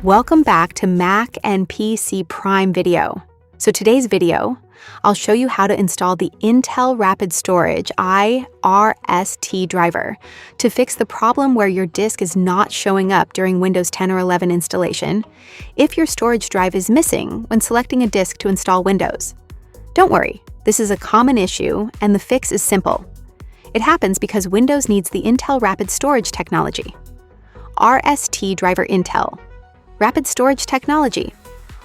Welcome back to Mac and PC Prime video. So today's video, I'll show you how to install the Intel Rapid Storage IRST driver to fix the problem where your disk is not showing up during Windows 10 or 11 installation if your storage drive is missing when selecting a disk to install Windows. Don't worry, this is a common issue and the fix is simple. It happens because Windows needs the Intel Rapid Storage technology. RST driver Intel. Rapid Storage Technology,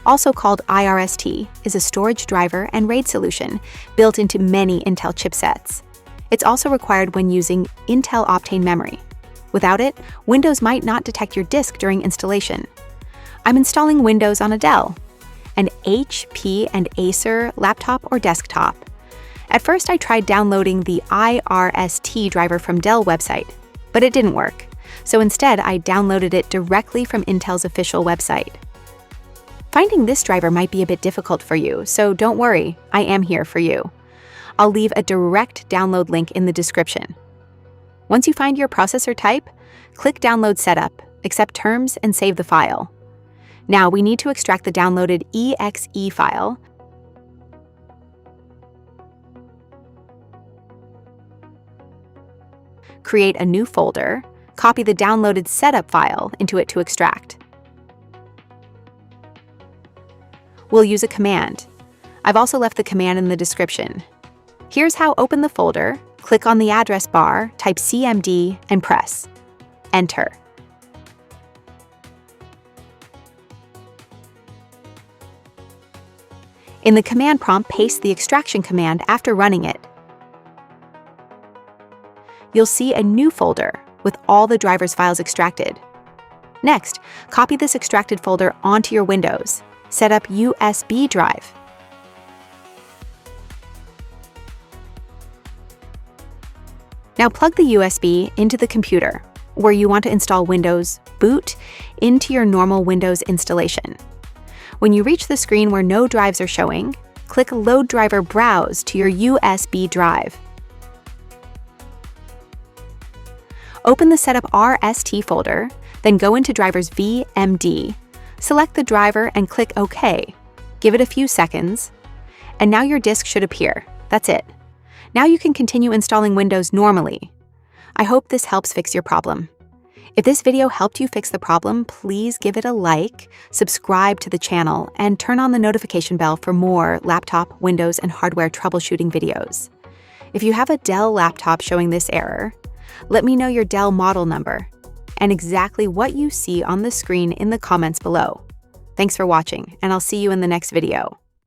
also called IRST, is a storage driver and RAID solution built into many Intel chipsets. It's also required when using Intel Optane memory. Without it, Windows might not detect your disk during installation. I'm installing Windows on a Dell, an HP and Acer laptop or desktop. At first, I tried downloading the IRST driver from Dell website, but it didn't work. So instead, I downloaded it directly from Intel's official website. Finding this driver might be a bit difficult for you, so don't worry, I am here for you. I'll leave a direct download link in the description. Once you find your processor type, click Download Setup, accept terms, and save the file. Now we need to extract the downloaded .exe file. Create a new folder. Copy the downloaded setup file into it to extract. We'll use a command. I've also left the command in the description. Here's how: open the folder, click on the address bar, type cmd, and press Enter. In the command prompt, paste the extraction command after running it. You'll see a new folder with all the driver's files extracted. Next, copy this extracted folder onto your Windows. Set up USB drive. Now plug the USB into the computer where you want to install Windows Boot into your normal Windows installation. When you reach the screen where no drives are showing, click Load Driver Browse to your USB drive. Open the SetupRST folder, then go into Drivers VMD, select the driver and click OK. Give it a few seconds, and now your disk should appear. That's it. Now you can continue installing Windows normally. I hope this helps fix your problem. If this video helped you fix the problem, please give it a like, subscribe to the channel, and turn on the notification bell for more laptop, Windows, and hardware troubleshooting videos. If you have a Dell laptop showing this error, let me know your Dell model number and exactly what you see on the screen in the comments below. Thanks for watching, and I'll see you in the next video.